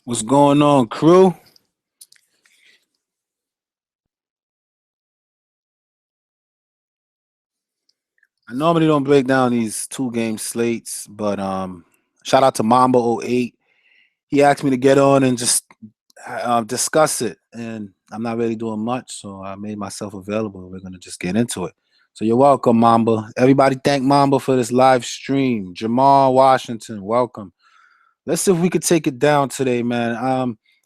What's going on, crew? I normally don't break down these two-game slates, but shout out to Mamba 08. He asked me to get on and just discuss it, and I'm not really doing much, so I made myself available. We're gonna just get into it. So you're welcome, Mamba. Everybody, thank Mamba for this live stream. Jamal Washington, welcome. Let's see if we could take it down today, man.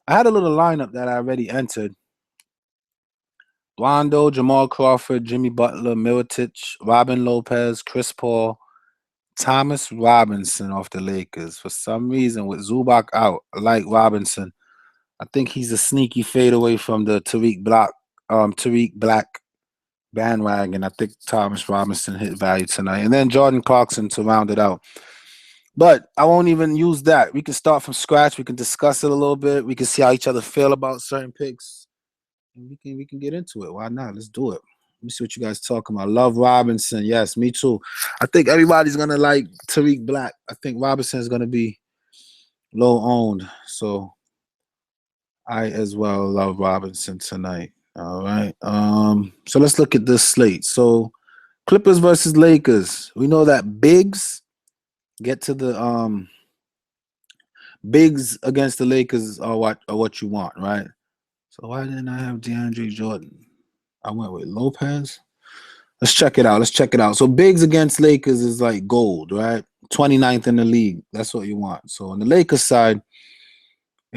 I had a little lineup that I already entered. Rondo, Jamal Crawford, Jimmy Butler, Mirotic, Robin Lopez, Chris Paul, Thomas Robinson off the Lakers. For some reason, with Zubac out, I like Robinson. I think he's a sneaky fade away from the Tariq Black bandwagon. I think Thomas Robinson hit value tonight. And then Jordan Clarkson to round it out. But I won't even use that. We can start from scratch. We can discuss it a little bit. We can see how each other feel about certain picks. And we can get into it. Why not? Let's do it. Let me see what you guys talking about. Love Robinson. Yes, me too. I think everybody's gonna like Tariq Black. I think Robinson is gonna be low owned. So I as well love Robinson tonight. All right. So let's look at this slate. So Clippers versus Lakers. We know that get to the bigs against the Lakers are what you want, right? So why didn't I have DeAndre Jordan? I went with Lopez. Let's check it out. Let's check it out. So bigs against Lakers is like gold, right? 29th in the league. That's what you want. So on the Lakers side,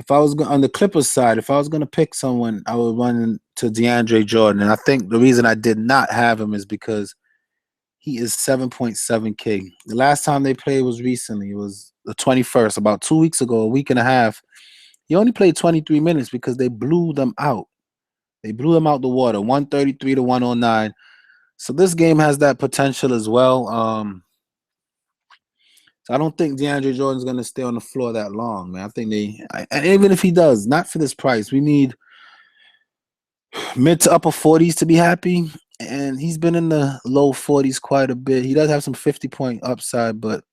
on the Clippers side, if I was gonna pick someone, I would run to DeAndre Jordan. And I think the reason I did not have him is because he is 7.7K. The last time they played was recently. It was the 21st, about 2 weeks ago, a week and a half. He only played 23 minutes because they blew them out. They blew them out the water, 133 to 109. So this game has that potential as well. So I don't think DeAndre Jordan's going to stay on the floor that long, man. I think and even if he does, not for this price. We need mid to upper 40s to be happy. And he's been in the low 40s quite a bit. He does have some 50-point upside, but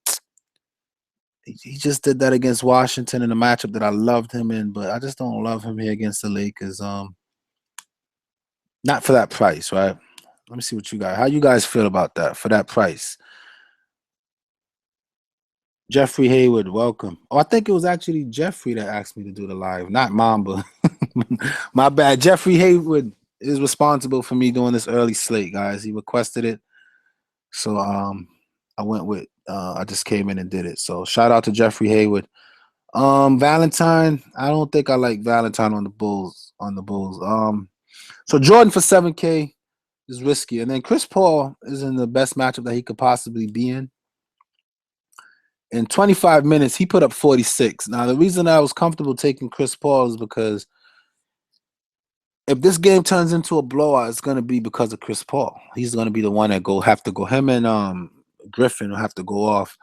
he just did that against Washington in a matchup that I loved him in, but I just don't love him here against the Lakers. Not for that price, right? Let me see how you guys feel about that for that price. Jeffrey Hayward, welcome. Oh, I think it was actually Jeffrey that asked me to do the live, not Mamba. My bad. Jeffrey Hayward is responsible for me doing this early slate, guys. He requested it. So I went with I just came in and did it. So shout out to Jeffrey Hayward. Valentine, I don't think I like Valentine on the Bulls. So Jordan for 7K is risky. And then Chris Paul is in the best matchup that he could possibly be in. In 25 minutes, he put up 46. Now, the reason I was comfortable taking Chris Paul is because if this game turns into a blowout, it's going to be because of Chris Paul. He's going to be the one that have to go. Him and Griffin will have to go off.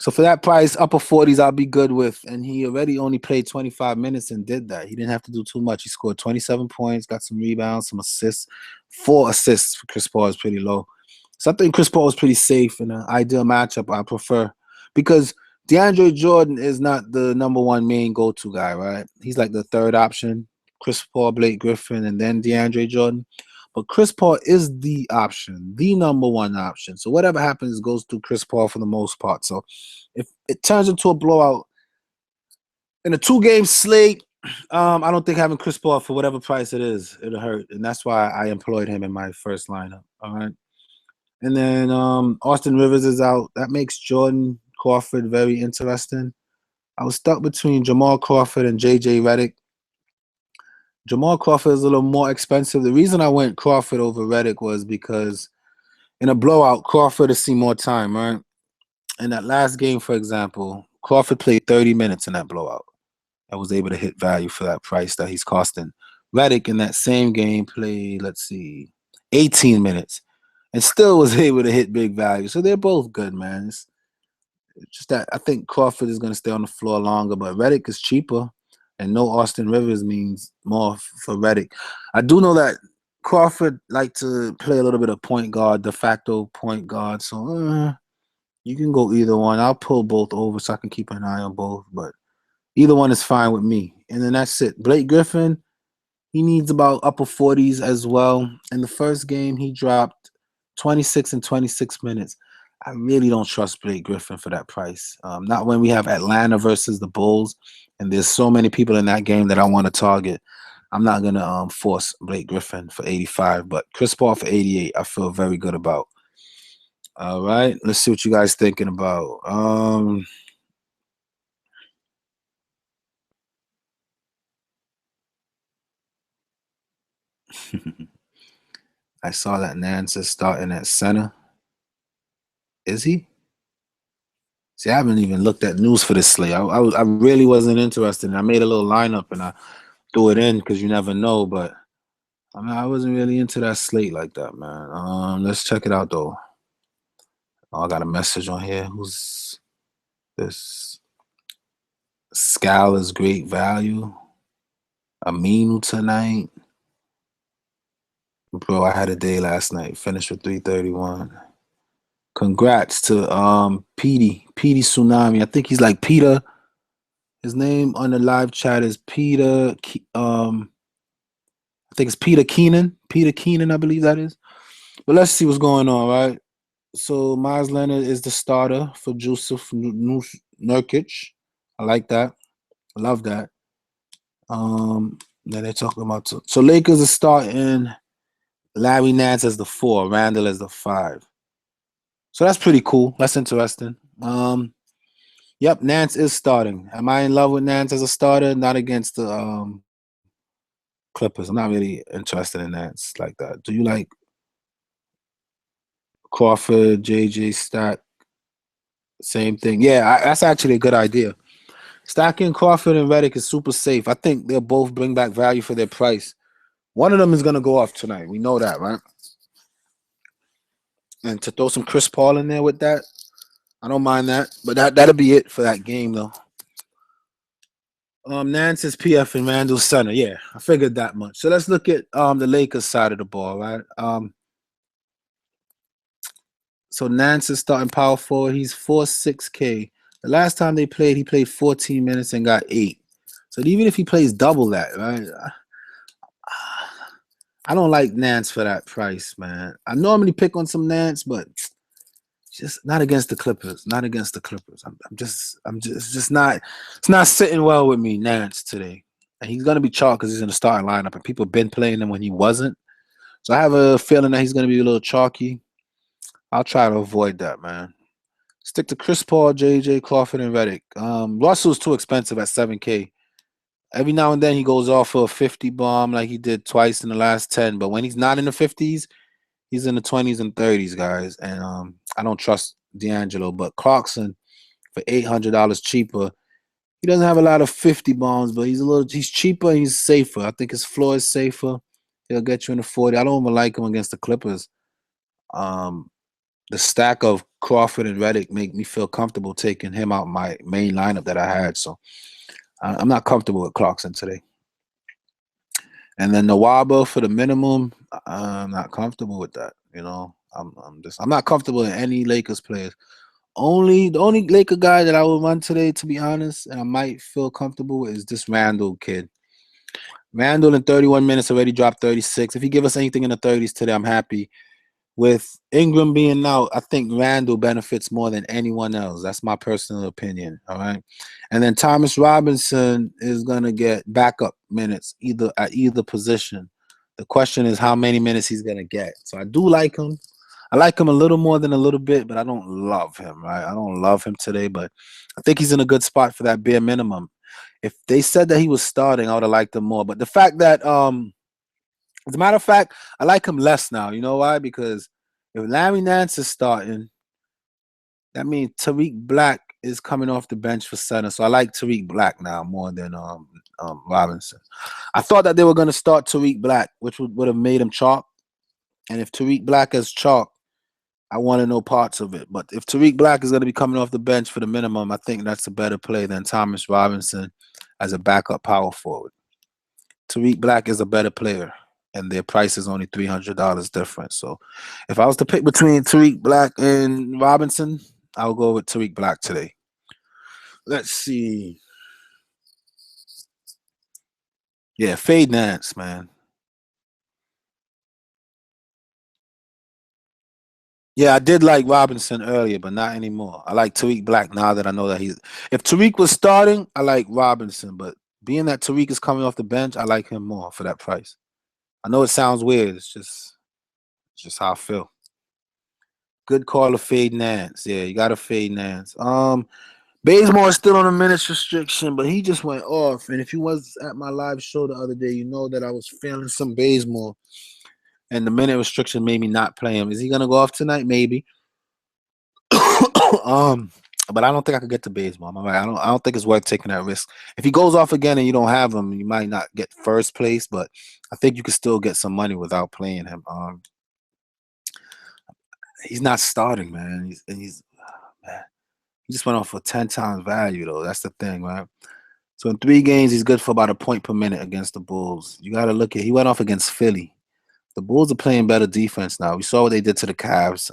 So for that price, upper 40s, I'll be good with. And he already only played 25 minutes and did that. He didn't have to do too much. He scored 27 points, got some rebounds, some assists. 4 assists for Chris Paul is pretty low. So I think Chris Paul is pretty safe in an ideal matchup. I prefer because DeAndre Jordan is not the number one main go-to guy, right? He's like the third option. Chris Paul, Blake Griffin, and then DeAndre Jordan. But Chris Paul is the option, the number one option. So whatever happens goes through Chris Paul for the most part. So if it turns into a blowout in a 2-game slate, I don't think having Chris Paul for whatever price it is, it'll hurt. And that's why I employed him in my first lineup. All right. And then Austin Rivers is out. That makes Jordan Crawford very interesting. I was stuck between Jamal Crawford and JJ Redick. Jamal Crawford is a little more expensive. The reason I went Crawford over Redick was because in a blowout, Crawford has seen more time, right? In that last game, for example, Crawford played 30 minutes in that blowout. I was able to hit value for that price that he's costing. Redick in that same game played, 18 minutes and still was able to hit big value. So they're both good, man. It's just that I think Crawford is going to stay on the floor longer, but Redick is cheaper. And no Austin Rivers means more for Redick. I do know that Crawford like to play a little bit of point guard, de facto point guard. So you can go either one. I'll pull both over so I can keep an eye on both. But Either one is fine with me. And then that's it. Blake Griffin, he needs about upper 40s as well. In the first game, he dropped 26 and 26 minutes. I really don't trust Blake Griffin for that price. Not when we have Atlanta versus the Bulls, and there's so many people in that game that I want to target. I'm not gonna force Blake Griffin for 85, but Chris Paul for 88, I feel very good about. All right, let's see what you guys thinking about. I saw that Nance is starting at center. Is he? See, I haven't even looked at news for this slate. I really wasn't interested. I made a little lineup and I threw it in because you never know. But I mean, I wasn't really into that slate like that, man. Let's check it out though. Oh, I got a message on here. Who's this? Scal is great value. Aminu tonight. Bro, I had a day last night. Finished with 331. Congrats to Petey Tsunami. I think he's like Peter. His name on the live chat is Peter. I think it's Peter Keenan. Peter Keenan, I believe that is. But let's see what's going on, right? So Miles Leonard is the starter for Jusuf Nurkic. I like that. I love that. Then they're talking about so Lakers are starting Larry Nance as the 4, Randall as the 5. So that's pretty cool. That's interesting. Yep, Nance is starting. Am I in love with Nance as a starter? Not against the Clippers. I'm not really interested in Nance like that. Do you like Crawford, JJ, Stack? Same thing. Yeah, that's actually a good idea. Stacking Crawford and Redick is super safe. I think they'll both bring back value for their price. One of them is going to go off tonight. We know that, right? And to throw some Chris Paul in there with that, I don't mind that. But that'll be it for that game, though. Nance is PF and Randall center. Yeah, I figured that much. So let's look at the Lakers side of the ball, right? So Nance is starting power forward. He's 4.6K. The last time they played, he played 14 minutes and got 8. So even if he plays double that, right? I don't like Nance for that price, man. I normally pick on some Nance, but just not against the Clippers. Not against the Clippers. I'm just it's not sitting well with me, Nance, today. And he's gonna be chalk because he's in the starting lineup, and people been playing him when he wasn't. So I have a feeling that he's gonna be a little chalky. I'll try to avoid that, man. Stick to Chris Paul, JJ, Crawford, and Redick. Russell's too expensive at 7K. Every now and then he goes off for a 50 bomb like he did twice in the last 10. But when he's not in the 50s, he's in the 20s and 30s, guys. And I don't trust D'Angelo. But Clarkson for $800 cheaper. He doesn't have a lot of 50 bombs, but he's cheaper and he's safer. I think his floor is safer. He'll get you in the 40. I don't even like him against the Clippers. The stack of Crawford and Redick make me feel comfortable taking him out my main lineup that I had. So I'm not comfortable with Clarkson today. And then Nawaba for the minimum, I'm not comfortable with that. You know, I'm not comfortable in any Lakers players. The only Laker guy that I would run today, to be honest, and I might feel comfortable with is this Randall kid. Randall in 31 minutes already dropped 36. If he give us anything in the 30s today, I'm happy. With Ingram being out, I think Randall benefits more than anyone else. That's my personal opinion. All right. And then Thomas Robinson is going to get backup minutes at either position. The question is how many minutes he's going to get. So I do like him. I like him a little more than a little bit, but I don't love him, right? I don't love him today, but I think he's in a good spot for that bare minimum. If they said that he was starting, I would have liked him more. But the fact that as a matter of fact, I like him less now. You know why? Because if Larry Nance is starting, that means Tariq Black is coming off the bench for center. So I like Tariq Black now more than Robinson. I thought that they were going to start Tariq Black, which would have made him chalk. And if Tariq Black is chalk, I want to know parts of it. But if Tariq Black is going to be coming off the bench for the minimum, I think that's a better play than Thomas Robinson as a backup power forward. Tariq Black is a better player, and their price is only $300 difference. So if I was to pick between Tariq Black and Robinson, I'll go with Tariq Black today. Let's see. Yeah, fade Nance, man. Yeah, I did like Robinson earlier, but not anymore. I like Tariq Black now that I know that he's. If Tariq was starting, I like Robinson, but being that Tariq is coming off the bench, I like him more for that price. I know it sounds weird. It's just how I feel. Good call of fade Nance. Yeah, you got to fade Nance. Bazemore is still on a minutes restriction, but he just went off. And if you was at my live show the other day, you know that I was feeling some Bazemore, and the minute restriction made me not play him. Is he gonna go off tonight? Maybe. um, but I don't think I could get to Bazemore. I'm all right. I don't think it's worth taking that risk. If he goes off again and you don't have him, you might not get first place, but I think you could still get some money without playing him. He's not starting, man. Man, he just went off for 10 times value though. That's the thing, right? So in 3 games, he's good for about a point per minute against the Bulls. You got to look at. He went off against Philly. The Bulls are playing better defense now. We saw what they did to the Cavs.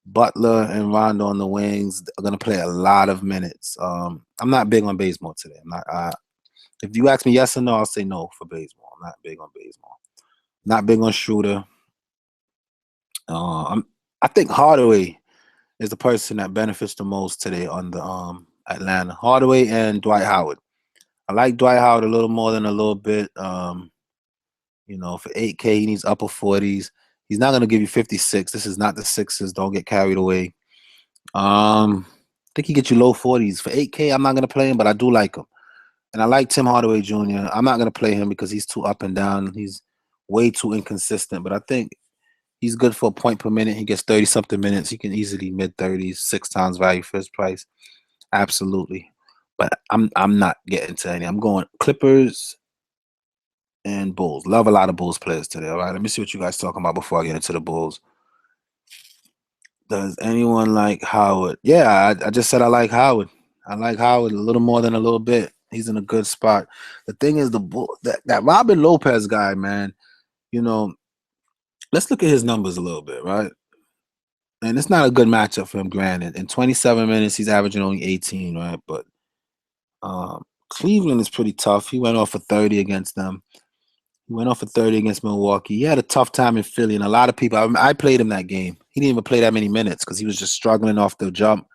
Butler and Rondo on the wings are going to play a lot of minutes. I'm not big on Bazemore today. I'm not. If you ask me yes or no, I'll say no for Bazemore. I'm not big on Bazemore. Not big on Shooter. I think Hardaway is the person that benefits the most today on the Atlanta. Hardaway and Dwight Howard. I like Dwight Howard a little more than a little bit. For 8K, he needs upper 40s. He's not going to give you 56. This is not the Sixers. Don't get carried away. I think he gets you low 40s. For 8K, I'm not going to play him, but I do like him. And I like Tim Hardaway Jr. I'm not going to play him because he's too up and down. He's way too inconsistent, but I think he's good for a point per minute. He gets 30-something minutes. He can easily mid-30s, 6 times value for his price. Absolutely. But I'm not getting to any. I'm going Clippers and Bulls. Love a lot of Bulls players today. All right, let me see what you guys talking about before I get into the Bulls. Does anyone like Howard? Yeah, I just said I like Howard. I like Howard a little more than a little bit. He's in a good spot. The thing is, that Robin Lopez guy, man. You know, let's look at his numbers a little bit, right? And it's not a good matchup for him. Granted, in 27 minutes, he's averaging only 18, right? But Cleveland is pretty tough. He went off for 30 against them. He went off for 30 against Milwaukee. He had a tough time in Philly, and a lot of people. I played him that game. He didn't even play that many minutes because he was just struggling off the jump.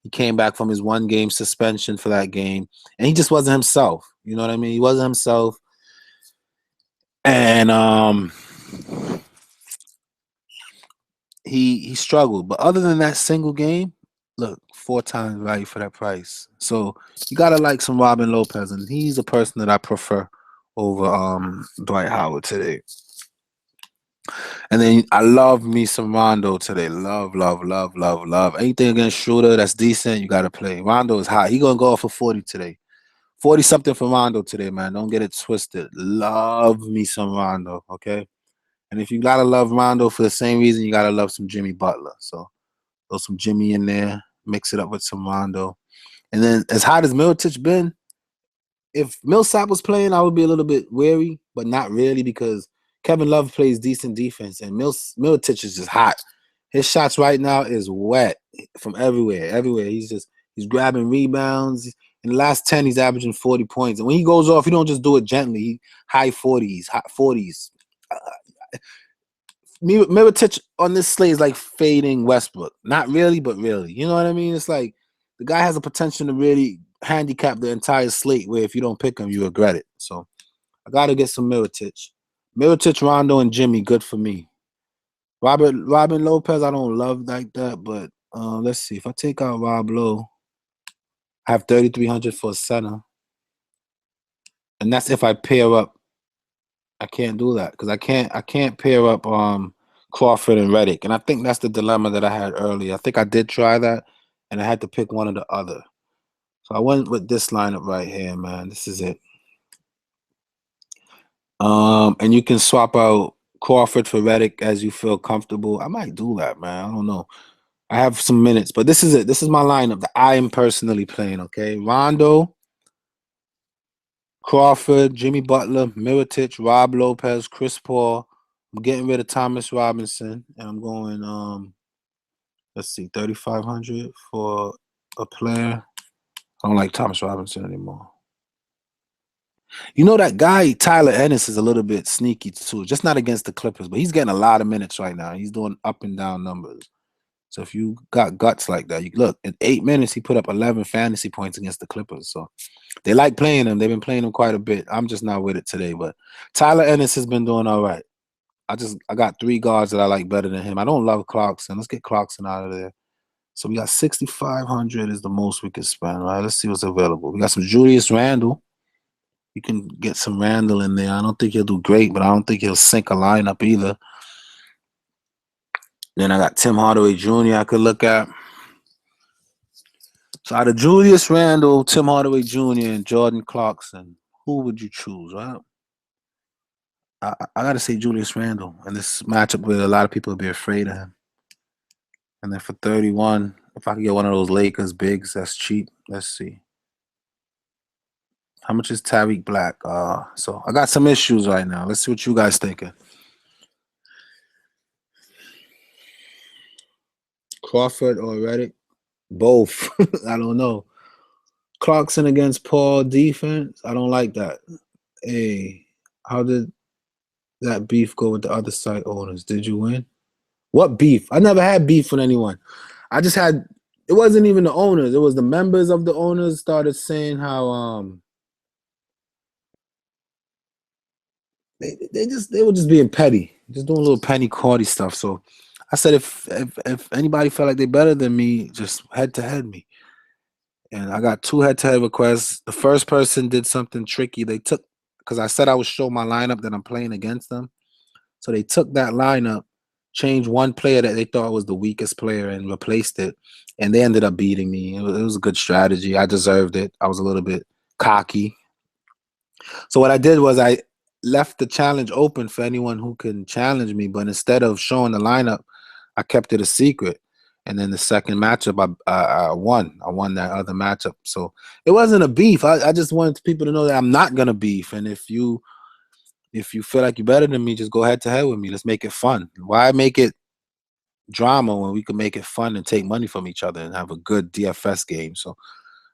He came back from his 1 game suspension for that game, and he just wasn't himself. You know what I mean? He wasn't himself, and he struggled. But other than that single game, look, 4 times value for that price. So you gotta like some Robin Lopez, and he's a person that I prefer over Dwight Howard today. And then I love me some Rondo today. Love, love, love, love, love. Anything against Shooter that's decent, you gotta play. Rondo is hot. He gonna go off for 40 today. 40 something for Rondo today, man. Don't get it twisted. Love me some Rondo, okay? And if you gotta love Rondo for the same reason, you gotta love some Jimmy Butler. So throw some Jimmy in there, mix it up with some Rondo. And then as hot as Mirotic been, if Millsap was playing, I would be a little bit wary, but not really because Kevin Love plays decent defense and Mirotic is just hot. His shots right now is wet from everywhere. Everywhere. He's grabbing rebounds. In the last 10, he's averaging 40 points. And when he goes off, he don't just do it gently. He high 40s, hot 40s. Mirotic on this slate is like fading Westbrook. Not really, but really. You know what I mean? It's like the guy has a potential to really handicap the entire slate where if you don't pick him, you regret it. So I got to get some Mirotic. Mirotic, Rondo, and Jimmy, good for me. Robin Lopez, I don't love like that, but let's see. If I take out Rob Lowe, I have 3,300 for a center. And that's if I pair up. I can't do that because I can't pair up Crawford and Reddick. And I think that's the dilemma that I had earlier. I think I did try that and I had to pick one or the other. So I went with this lineup right here, man. This is it. And you can swap out Crawford for Reddick as you feel comfortable. I might do that, man. I don't know. I have some minutes, but this is it. This is my lineup that I am personally playing, okay? Rondo, Crawford, Jimmy Butler, Mirotic, Rob Lopez, Chris Paul. I'm getting rid of Thomas Robinson, and I'm going let's see, 3,500 for a player. I don't like Thomas Robinson anymore. You know that guy Tyler Ennis is a little bit sneaky too. Just not against the Clippers, but he's getting a lot of minutes right now. He's doing up and down numbers. So if you got guts like that, you look in 8 minutes he put up 11 fantasy points against the Clippers. So they like playing him. They've been playing him quite a bit. I'm just not with it today, but Tyler Ennis has been doing all right. I got 3 guards that I like better than him. I don't love Clarkson. Let's get Clarkson out of there. So we got 6,500 is the most we could spend, right? Let's see what's available. We got some Julius Randle. You can get some Randle in there. I don't think he'll do great, but I don't think he'll sink a lineup either. Then I got Tim Hardaway Jr. I could look at. So out of Julius Randle, Tim Hardaway Jr., and Jordan Clarkson, who would you choose, right? I got to say Julius Randle. And this matchup where a lot of people will be afraid of him. And then for 31, if I could get one of those Lakers bigs, that's cheap. Let's see. How much is Tariq Black? So I got some issues right now. Let's see what you guys thinking. Crawford or Reddick? Both. I don't know. Clarkson against Paul defense? I don't like that. Hey, how did that beef go with the other side owners? Did you win? What beef? I never had beef with anyone. I just had, it wasn't even the owners. It was the members of the owners started saying how they were just being petty, just doing a little penny cordy stuff. So I said if anybody felt like they better than me, just head to head me. And I got 2 head to head requests. The first person did something tricky. They took, because I said I would show my lineup that I'm playing against them. So they took that lineup, changed one player that they thought was the weakest player and replaced it. And they ended up beating me. It was a good strategy. I deserved it. I was a little bit cocky. So what I did was I left the challenge open for anyone who can challenge me. But instead of showing the lineup, I kept it a secret. And then the second matchup, I won. I won that other matchup. So it wasn't a beef. I just wanted people to know that I'm not gonna beef. And if you feel like you're better than me, just go head to head with me. Let's make it fun. Why make it drama when we can make it fun and take money from each other and have a good DFS game? So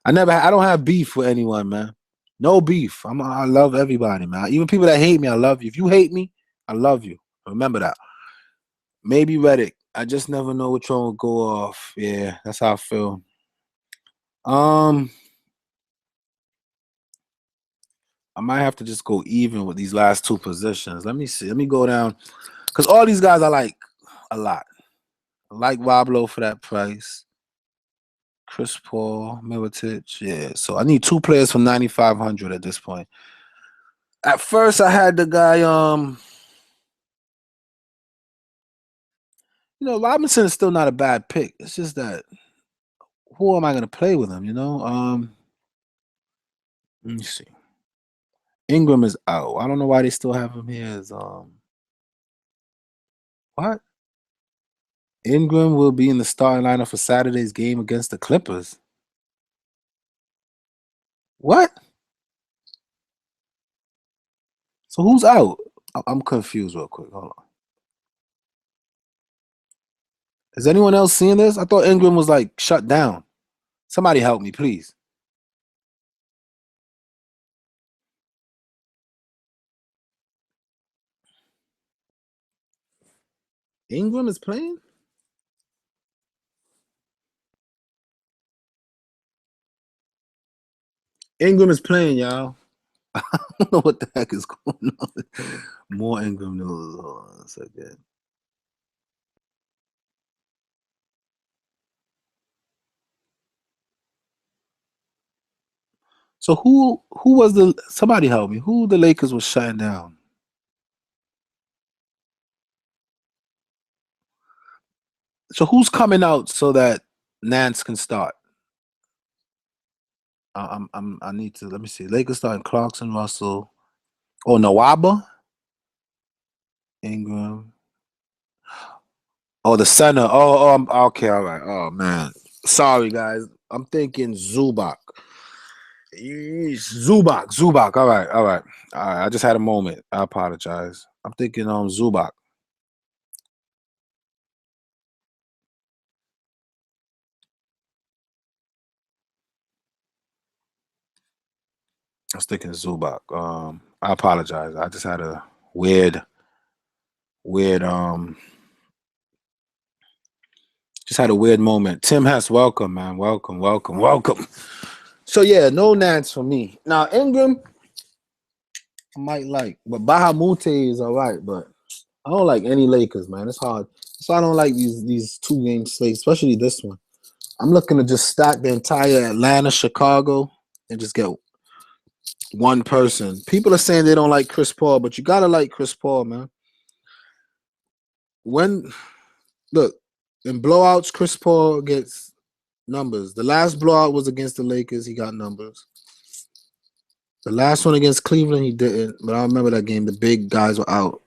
I don't have beef with anyone, man. No beef. I love everybody, man. Even people that hate me, I love you. If you hate me, I love you. Remember that. Maybe Reddick. I just never know which one will go off. Yeah, that's how I feel. I might have to just go even with these last 2 positions. Let me see. Let me go down. Because all these guys I like a lot. I like Wablo for that price. Chris Paul, Mirotic. Yeah. So I need 2 players for 9,500 at this point. At first I had the guy, Robinson is still not a bad pick. It's just that who am I gonna play with him, Let me see. Ingram is out. I don't know why they still have him here as what? Ingram will be in the starting lineup for Saturday's game against the Clippers. What? So who's out? I'm confused real quick. Hold on. Is anyone else seeing this? I thought Ingram was like shut down. Somebody help me, please. Ingram is playing? Ingram is playing, y'all. I don't know what the heck is going on. More Ingram news. Hold on a second. So who was the somebody help me? Who the Lakers was shutting down? So who's coming out so that Nance can start? I need to let me see. Lakers starting Clarkson, Russell. Oh, Nawaba, Ingram. Oh, the center. Okay, all right. Oh man, sorry guys. I'm thinking Zubac. Zubac. All right. I just had a moment. I apologize. I'm thinking Zubac. I was thinking Zubac. I apologize. I just had a weird just had a weird moment. Tim Hess, welcome, man. Welcome. So yeah, no Nance for me. Now Ingram, I might like, but Bahamute is all right, but I don't like any Lakers, man. It's hard. So I don't like these 2-game slates, especially this one. I'm looking to just stack the entire Atlanta, Chicago, and just get one person. People are saying they don't like Chris Paul, but you gotta like Chris Paul, man. When look in blowouts, Chris Paul gets numbers. The last blowout was against the Lakers. He got numbers. The last one against Cleveland, he didn't. But I remember that game. The big guys were out.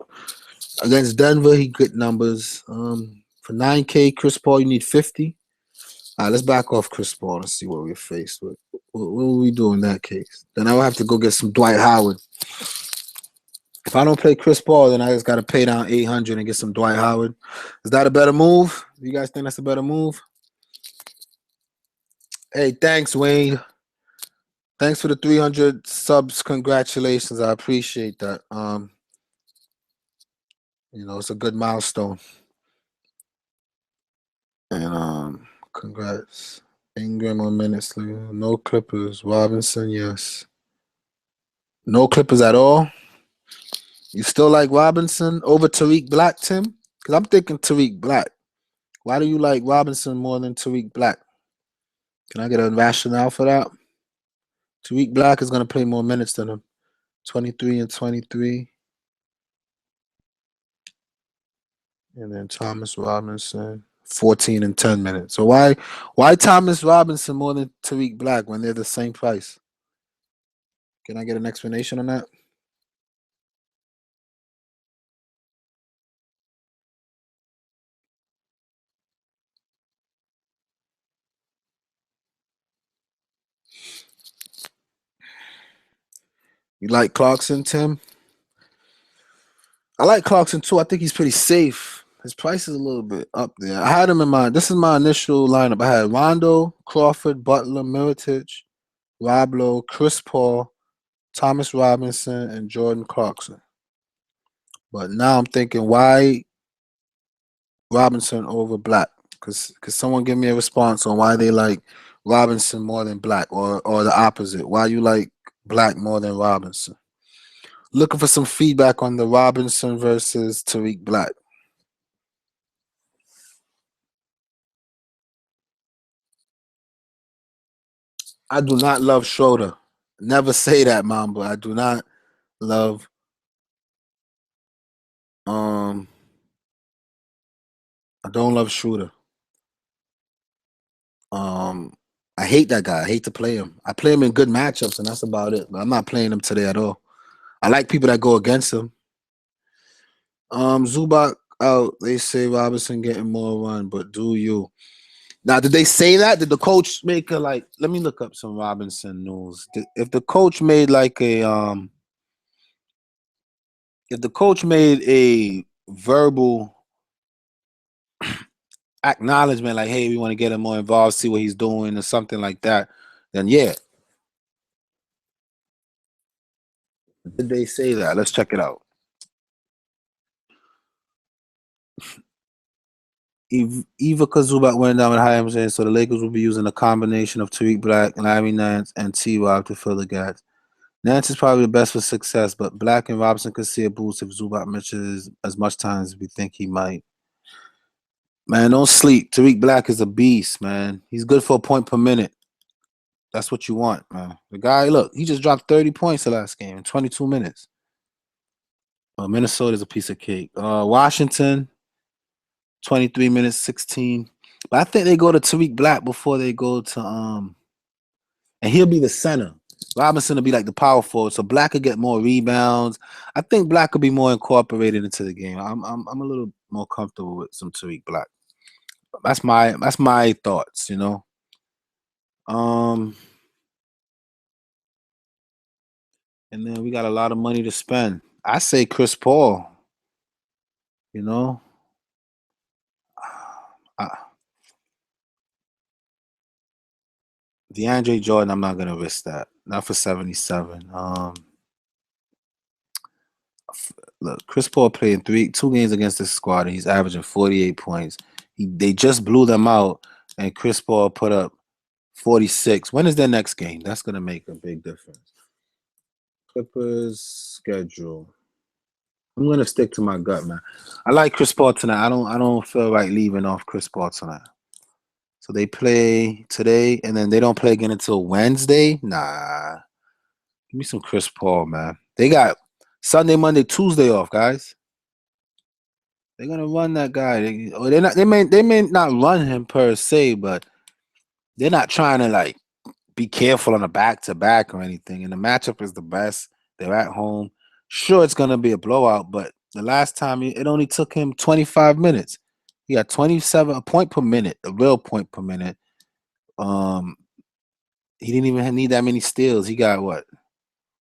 Against Denver, he got numbers. For 9K, Chris Paul, you need 50. All right, let's back off Chris Paul and see what we're faced with. What will we do in that case? Then I will have to go get some Dwight Howard. If I don't play Chris Paul, then I just got to pay down 800 and get some Dwight Howard. Is that a better move? You guys think that's a better move? Hey, thanks, Wayne. Thanks for the 300 subs. Congratulations. I appreciate that. It's a good milestone. And congrats. Ingram on minutes. No Clippers. Robinson, yes. No Clippers at all. You still like Robinson over Tariq Black, Tim? Because I'm thinking Tariq Black. Why do you like Robinson more than Tariq Black? Can I get a rationale for that? Tariq Black is going to play more minutes than him. 23 and 23. And then Thomas Robinson, 14 and 10 minutes. So why Thomas Robinson more than Tariq Black when they're the same price? Can I get an explanation on that? You like Clarkson, Tim? I like Clarkson too. I think he's pretty safe. His price is a little bit up there. I had him in mind. This is my initial lineup. I had Rondo, Crawford, Butler, Mirotic, Rob Lowe, Chris Paul, Thomas Robinson, and Jordan Clarkson. But now I'm thinking, why Robinson over Black? Because someone give me a response on why they like Robinson more than Black, or the opposite. Why you like Black more than Robinson? Looking for some feedback on the Robinson versus Tariq Black. I do not love Schroeder. Never say that, Mom, but I do not love I don't love Schroeder. I hate that guy. I hate to play him. I play him in good matchups, and that's about it. But I'm not playing him today at all. I like people that go against him. Zubac out. They say Robinson getting more run, but do you? Now, did they say that? Did the coach make a like? Let me look up some Robinson news. If the coach made like if the coach made a verbal acknowledgement, like, hey, we want to get him more involved, see what he's doing, or something like that, then yeah. Did they say that? Let's check it out. Eva Zubac went down with high MJ, so the Lakers will be using a combination of Tariq Black, Larry Nance, and T-Rob to fill the gaps. Nance is probably the best for success, but Black and Robinson could see a boost if Zubac misses as much time as we think he might. Man, don't sleep. Tariq Black is a beast, man. He's good for a point per minute. That's what you want, man. The guy, look, he just dropped 30 points the last game in 22 minutes. Minnesota's a piece of cake. Washington, 23 minutes, 16. But I think they go to Tariq Black before they go to and he'll be the center. Robinson will be like the power forward, so Black could get more rebounds. I think Black could be more incorporated into the game. I'm a little more comfortable with some Tariq Black. That's my thoughts, you know. And then we got a lot of money to spend. I say Chris Paul. You know, DeAndre Jordan. I'm not gonna risk that. not for 77. Look, Chris Paul played two games against this squad, and he's averaging 48 points. They just blew them out, and Chris Paul put up 46. When is their next game? That's gonna make a big difference. Clippers schedule. I'm gonna stick to my gut, man. I like Chris Paul tonight. I don't feel like leaving off Chris Paul tonight. So they play today, and then they don't play again until Wednesday. Nah, give me some Chris Paul, man. They got Sunday, Monday, Tuesday off, guys. They're gonna run that guy. They're not. They may not run him per se, but they're not trying to like be careful on a back to back or anything. And the matchup is the best. They're at home. Sure, it's gonna be a blowout, but the last time it only took him 25 minutes. He got 27 a point per minute, a real point per minute. He didn't even need that many steals. He got what?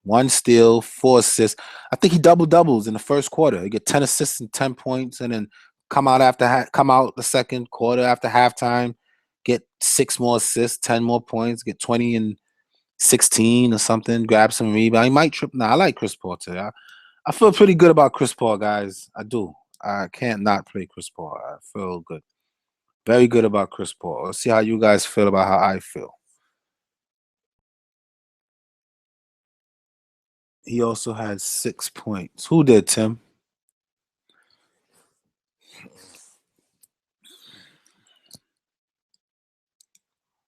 1 steal, 4 assists. I think he double doubles in the first quarter. He get 10 assists and 10 points, and then come out the second quarter after halftime, get 6 more assists, 10 more points, get 20 and 16 or something, grab some rebound. He might trip. Nah, I like Chris Paul today. I feel pretty good about Chris Paul, guys. I do. I can't not play Chris Paul. I feel good. Very good about Chris Paul. Let's see how you guys feel about how I feel. He also had 6 points. Who did, Tim?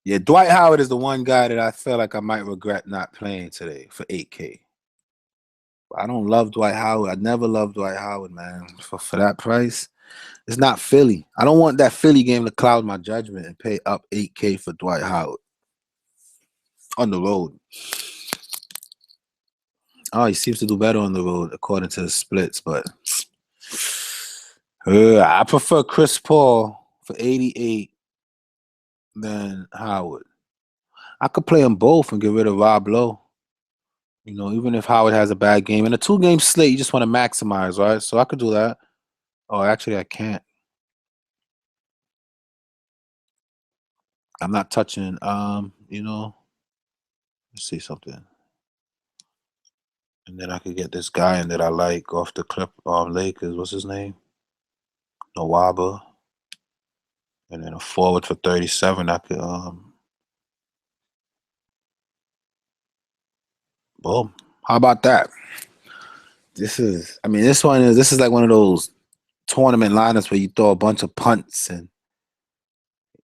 Yeah, Dwight Howard is the one guy that I feel like I might regret not playing today for 8K. I don't love Dwight Howard. I never loved Dwight Howard, man. For that price, it's not Philly. I don't want that Philly game to cloud my judgment and pay up 8K for Dwight Howard on the road. Oh, he seems to do better on the road according to the splits, but I prefer Chris Paul for 88 than Howard. I could play them both and get rid of Rob Lowe. You know, even if Howard has a bad game. In a 2-game slate, you just want to maximize, right? So I could do that. Oh, actually, I can't. I'm not touching, let's see something. And then I could get this guy in that I like off the Lakers. What's his name? Nwaba. And then a forward for 37. I could, boom. How about that? This is like one of those tournament lineups where you throw a bunch of punts and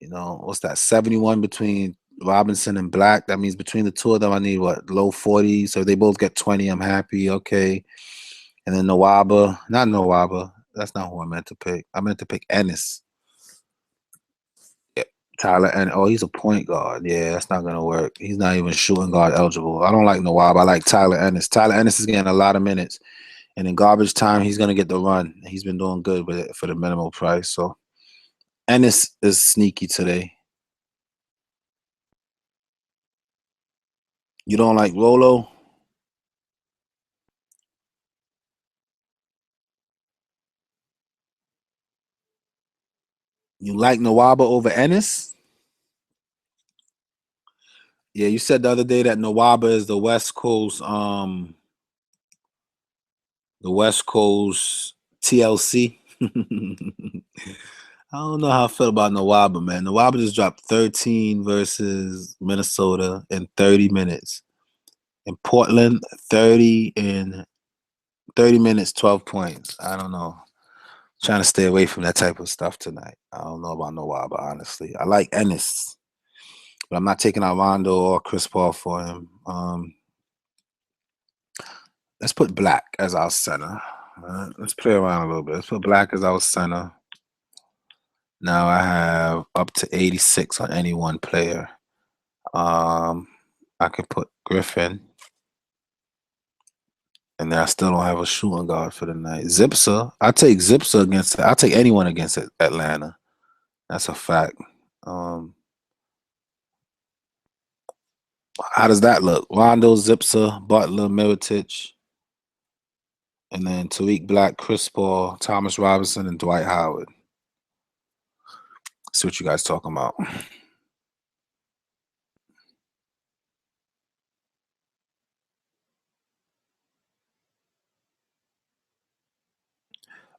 what's that? 71 between Robinson and Black. That means between the two of them, I need what, low 40s. So if they both get 20, I'm happy. Okay. And then Nwaba, not Nwaba. That's not who I meant to pick. I meant to pick Ennis. Yeah, Tyler and he's a point guard. Yeah, that's not gonna work. He's not even shooting guard eligible. I don't like Nwaba. I like Tyler Ennis. Tyler Ennis is getting a lot of minutes. And in garbage time, he's gonna get the run. He's been doing good with it for the minimal price. So Ennis is sneaky today. You don't like Rolo? You like Nwaba over Ennis? Yeah, you said the other day that Nwaba is the West Coast TLC. I don't know how I feel about Nwaba, man. Nwaba just dropped 13 versus Minnesota in 30 minutes. In Portland, 30 in 30 minutes, 12 points. I don't know. Trying to stay away from that type of stuff tonight. I don't know about Nwaba, honestly. I like Ennis, but I'm not taking out Rondo or Chris Paul for him. Let's put Black as our center. Let's play around a little bit. Let's put Black as our center. Now I have up to 86 on any one player. I could put Griffin. And then I still don't have a shooting guard for the night. I'll take anyone against Atlanta. That's a fact. How does that look? Rondo, Zipser, Butler, Mirotic, and then Tariq Black, Chris Paul, Thomas Robinson, and Dwight Howard. See what you guys talking about.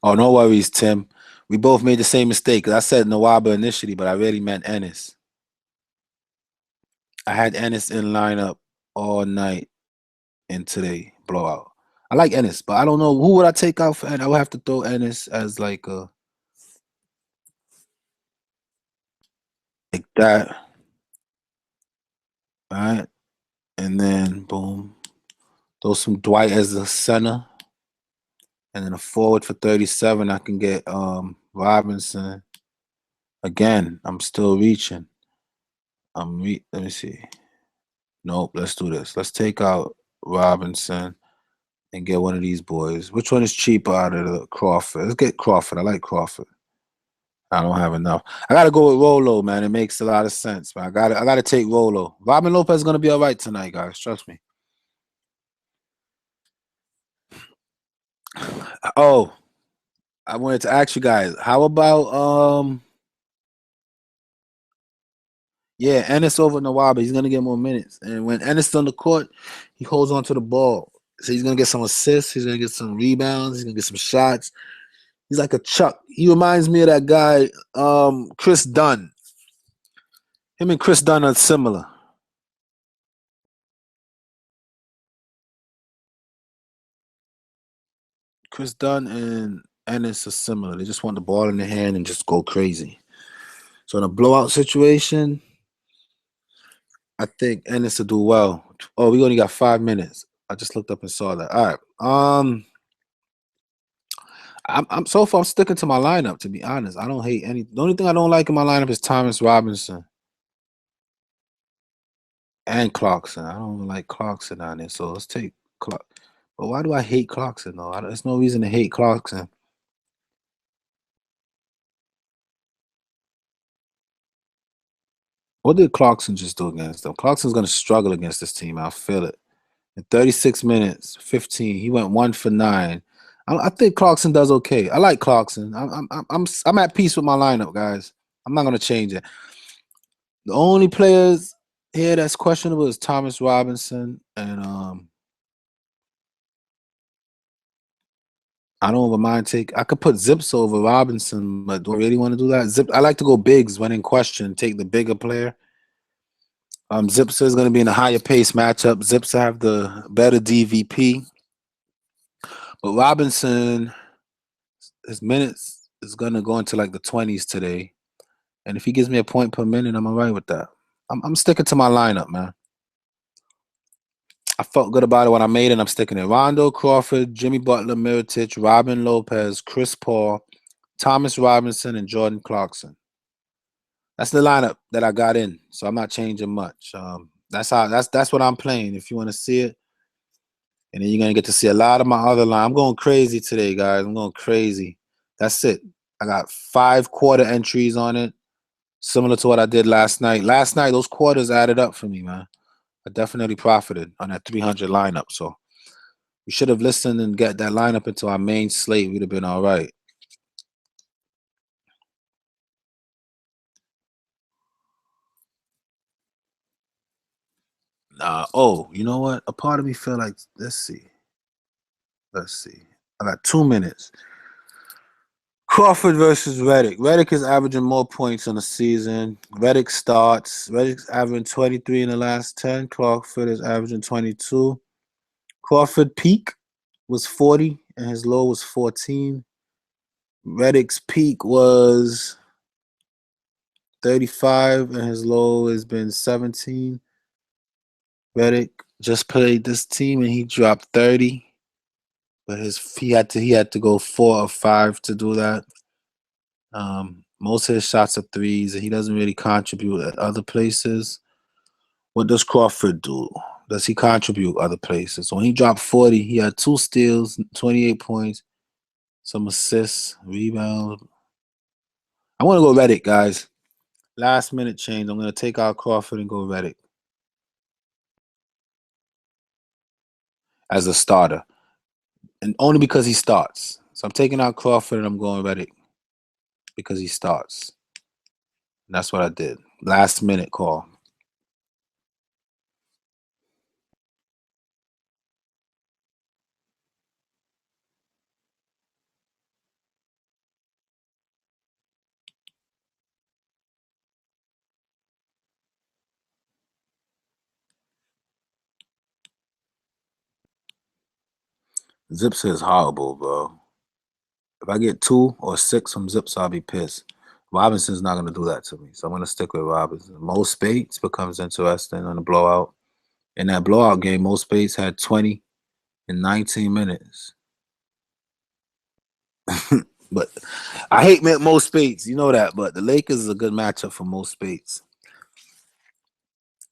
Oh, no worries, Tim. We both made the same mistake. 'Cause I said Nawaba initially, but I really meant Ennis. I had Ennis in lineup all night in today blowout. I like Ennis, but I don't know who would I take out for Ennis. I would have to throw Ennis as like that. All right. And then boom. Throw some Dwight as a center. And then a forward for 37. I can get Robinson. Again, I'm still reaching. Let me see. Nope, let's do this. Let's take out Robinson and get one of these boys. Which one is cheaper out of the Crawford? Let's get Crawford. I like Crawford. I don't have enough. I gotta go with Rolo, man. It makes a lot of sense, man. I gotta take Rolo. Robin Lopez is gonna be all right tonight, guys. Trust me. Oh, I wanted to ask you guys, how about yeah, Ennis over Nawaba. He's gonna get more minutes. And when Ennis is on the court, he holds on to the ball. So he's gonna get some assists, he's gonna get some rebounds, he's gonna get some shots. He's like a Chuck. He reminds me of that guy, Chris Dunn. Him and Chris Dunn are similar. Chris Dunn and Ennis are similar. They just want the ball in their hand and just go crazy. So in a blowout situation, I think Ennis will do well. Oh, we only got 5 minutes. I just looked up and saw that. All right. I'm so far I'm sticking to my lineup, to be honest. I don't hate any. The only thing I don't like in my lineup is Thomas Robinson and Clarkson. I don't even like Clarkson on there. So let's take Clark. But why do I hate Clarkson though? There's no reason to hate Clarkson. What did Clarkson just do against them? Clarkson's going to struggle against this team. I'll feel it. In 36 minutes, 15, he went 1 for 9. I think Clarkson does okay. I like Clarkson. I'm at peace with my lineup, guys. I'm not going to change it. The only players here that's questionable is Thomas Robinson and I don't mind I could put Zips over Robinson, but do I really want to do that? I like to go bigs when in question, take the bigger player. Zips is going to be in a higher pace matchup. Zips have the better DVP. But Robinson, his minutes is going to go into like the 20s today. And if he gives me a point per minute, I'm all right with that. I'm sticking to my lineup, man. I felt good about it when I made it. I'm sticking it. Rondo, Crawford, Jimmy Butler, Mirotic, Robin Lopez, Chris Paul, Thomas Robinson, and Jordan Clarkson. That's the lineup that I got in. So I'm not changing much. That's what I'm playing. If you want to see it. And then you're going to get to see a lot of my other line. I'm going crazy today, guys. I'm going crazy. That's it. I got 5 quarter entries on it, similar to what I did last night. Last night, those quarters added up for me, man. I definitely profited on that 300 lineup. So we should have listened and get that lineup into our main slate. We'd have been all right. Oh, you know what? A part of me feel like, let's see. I got 2 minutes. Crawford versus Reddick. Reddick is averaging more points on the season. Reddick starts. Reddick's averaging 23 in the last 10. Crawford is averaging 22. Crawford peak was 40 and his low was 14. Reddick's peak was 35 and his low has been 17. Reddick just played this team and he dropped 30. But he had to go 4 or 5 to do that. Most of his shots are threes, and he doesn't really contribute at other places. What does Crawford do? Does he contribute other places? When he dropped 40, he had 2 steals, 28 points, some assists, rebounds. I want to go Reddick, guys. Last minute change. I'm going to take out Crawford and go Reddick as a starter. And only because he starts. So I'm taking out Crawford and I'm going Reddick because he starts. And that's what I did. Last minute call. Zips is horrible, bro. If I get 2 or 6 from Zips, I'll be pissed. Robinson's not going to do that to me, so I'm going to stick with Robinson. Most spades becomes interesting on the blowout. In that blowout game, most spades had 20 in 19 minutes. But I hate most spades, you know that. But the Lakers is a good matchup for most spades.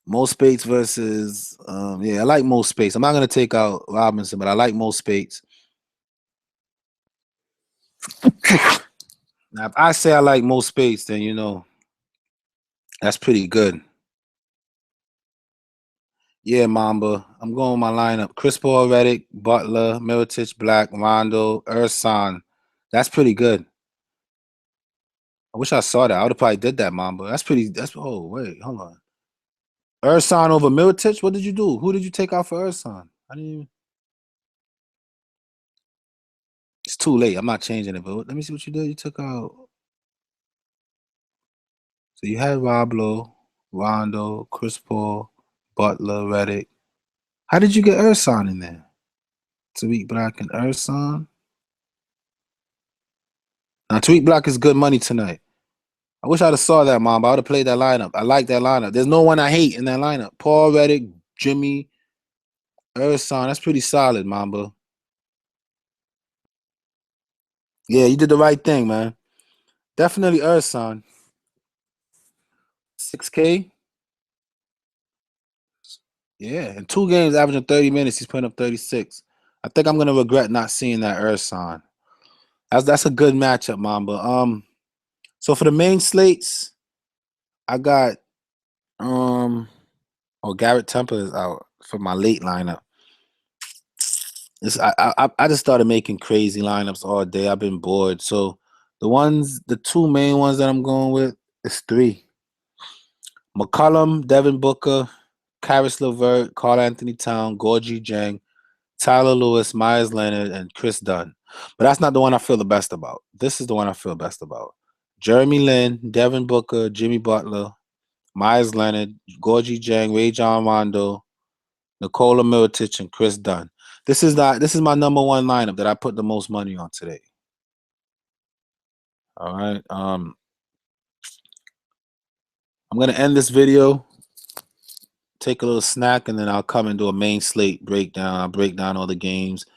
Most spades versus, yeah, I like most spades. I'm not going to take out Robinson, but I like most spades. Now, if I say I like most spades, then you know that's pretty good. Yeah, Mamba. I'm going with my lineup. Chris Paul, Redick, Butler, Mirotic, Black, Rondo, Ersan. That's pretty good. I wish I saw that. I would have probably did that, Mamba. Oh, wait, hold on. Ersan over Mirotic? What did you do? Who did you take out for Ersan? It's too late. I'm not changing it, but let me see what you did. You took out. So you had Roblo, Rondo, Chris Paul, Butler, Redick. How did you get Ersan in there? Tariq Black and Ersan. Now Tariq Black is good money tonight. I wish I'd have saw that, Mom. I would have played that lineup. I like that lineup. There's no one I hate in that lineup. Paul, Redick, Jimmy, Ersan. That's pretty solid, Mamba. Yeah, you did the right thing, man. Definitely Ersan. 6K. Yeah, in 2 games, averaging 30 minutes, he's putting up 36. I think I'm gonna regret not seeing that Ersan. That's a good matchup, Mamba. So for the main slates, I got Garrett Temple is out for my late lineup. I just started making crazy lineups all day. I've been bored. So the 2 main ones that I'm going with is 3. McCollum, Devin Booker, Karis LeVert, Karl Anthony Town, Gorgie Jang, Tyler Lewis, Myers Leonard, and Chris Dunn. But that's not the one I feel the best about. This is the one I feel best about. Jeremy Lin, Devin Booker, Jimmy Butler, Myers Leonard, Gorgie Jang, Rajon Rondo, Nikola Mirotic, and Chris Dunn. This is my number 1 lineup that I put the most money on today. All right. I'm gonna end this video, take a little snack, and then I'll come and do a main slate breakdown. I'll break down all the games,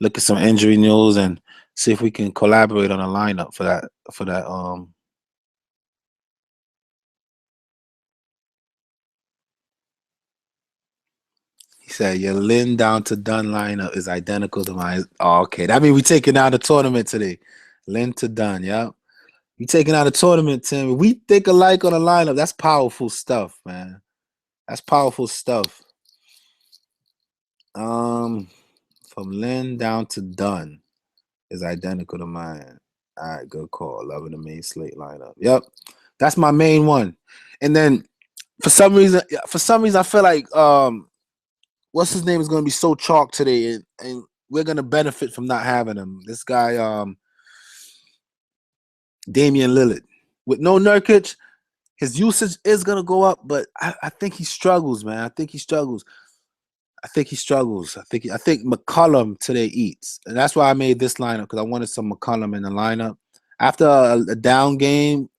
look at some injury news, and see if we can collaborate on a lineup for that. He said your Lin down to Dunn lineup is identical to mine. Oh, okay. That means we taking out the tournament today. Lin to Dunn, yep. We taking out a tournament, Tim. We think alike on a lineup. That's powerful stuff, man. That's powerful stuff. From Lin down to Dunn is identical to mine. All right, good call. Loving the main slate lineup. Yep, that's my main one. And then for some reason, I feel like what's his name is going to be so chalk today, and we're going to benefit from not having him. This guy, Damian Lillard, with no Nurkic, his usage is going to go up, but I think he struggles, man. I think he struggles. I think McCollum today eats, and that's why I made this lineup, because I wanted some McCollum in the lineup. After a down game,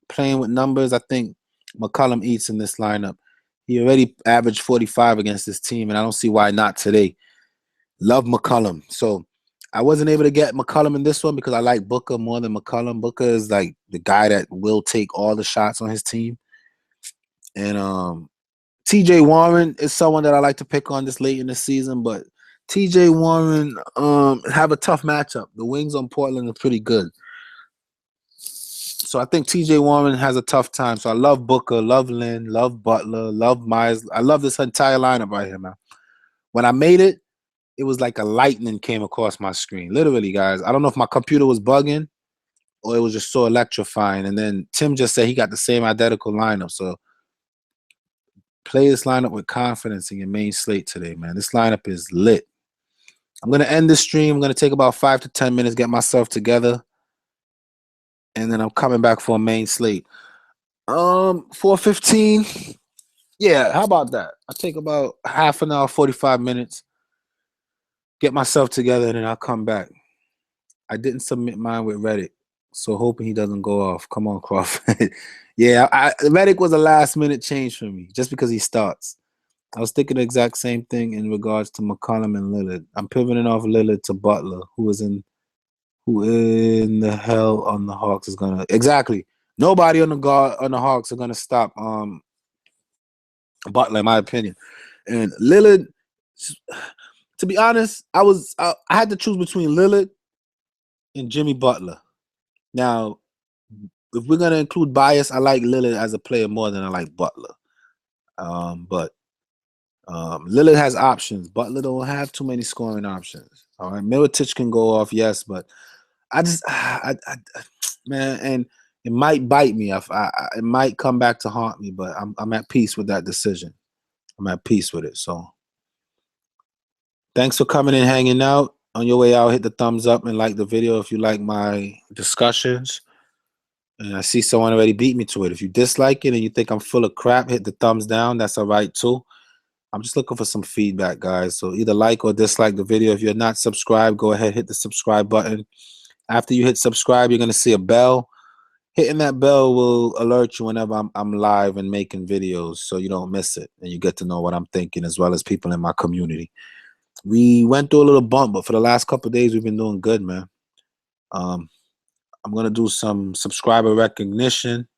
playing with numbers, I think McCollum eats in this lineup. He already averaged 45 against this team, and I don't see why not today. Love McCollum. So I wasn't able to get McCollum in this one because I like Booker more than McCollum. Booker is like the guy that will take all the shots on his team. And TJ Warren is someone that I like to pick on this late in the season, but TJ Warren have a tough matchup. The wings on Portland are pretty good. So I think TJ Warren has a tough time. So I love Booker, love Lin, love Butler, love Myers. I love this entire lineup right here, man. When I made it, it was like a lightning came across my screen. Literally, guys. I don't know if my computer was bugging or it was just so electrifying. And then Tim just said he got the same identical lineup. So play this lineup with confidence in your main slate today, man. This lineup is lit. I'm going to end this stream. I'm going to take about 5 to 10 minutes, get myself together. And then I'm coming back for a main slate. 4:15. Yeah, how about that? I take about half an hour, 45 minutes. get myself together, and then I'll come back. I didn't submit mine with Reddit, so hoping he doesn't go off. Come on, Crawford. Yeah, Reddit was a last minute change for me just because he starts. I was thinking the exact same thing in regards to McCollum and Lillard. I'm pivoting off Lillard to Butler, who in the hell on the Hawks is gonna exactly. Nobody on the Hawks are gonna stop Butler, in my opinion. And Lillard, to be honest, I had to choose between Lillard and Jimmy Butler. Now, if we're gonna include bias, I like Lillard as a player more than I like Butler. But Lillard has options. Butler don't have too many scoring options. All right, Mirotic can go off, yes, but I just, man, and it might bite me. It might come back to haunt me, but I'm at peace with that decision. I'm at peace with it. So, thanks for coming and hanging out. On your way out, hit the thumbs up and like the video if you like my discussions. And I see someone already beat me to it. If you dislike it and you think I'm full of crap, hit the thumbs down. That's all right too. I'm just looking for some feedback, guys. So either like or dislike the video. If you're not subscribed, go ahead, hit the subscribe button. After you hit subscribe, you're going to see a bell. Hitting that bell will alert you whenever I'm live and making videos so you don't miss it. And you get to know what I'm thinking as well as people in my community. We went through a little bump, but for the last couple of days, we've been doing good, man. I'm going to do some subscriber recognition.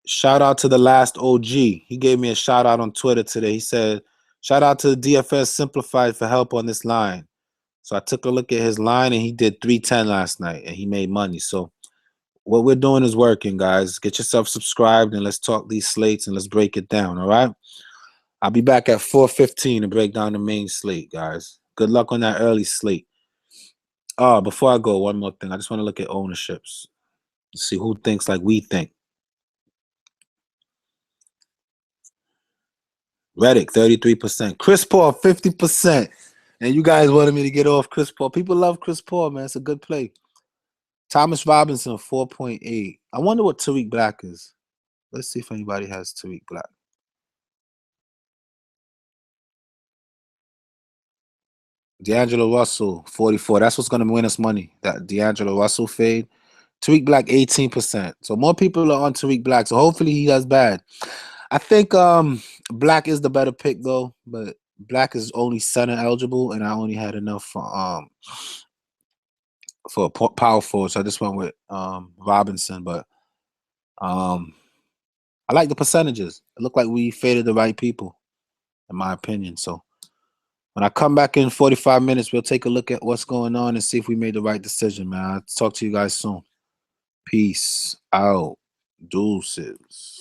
Shout out to the last OG. He gave me a shout out on Twitter today. He said, shout out to the DFS Simplified for help on this line. So I took a look at his line and he did 310 last night and he made money. So what we're doing is working, guys. Get yourself subscribed and let's talk these slates and let's break it down, all right? I'll be back at 4:15 to break down the main slate, guys. Good luck on that early slate. Before I go, one more thing. I just want to look at ownerships. See who thinks like we think. Reddick, 33%. Chris Paul, 50%. And you guys wanted me to get off Chris Paul. People love Chris Paul, man. It's a good play. Thomas Robinson, 4.8. I wonder what Tariq Black is. Let's see if anybody has Tariq Black. D'Angelo Russell, 44. That's what's going to win us money. That D'Angelo Russell fade. Tariq Black, 18%. So more people are on Tariq Black. So hopefully he does bad. I think Black is the better pick though, but Black is only center eligible, and I only had enough for a power forward, so I just went with Robinson. But I like the percentages. It looked like we faded the right people, in my opinion. So when I come back in 45 minutes, we'll take a look at what's going on and see if we made the right decision, man. I'll talk to you guys soon. Peace out. Deuces.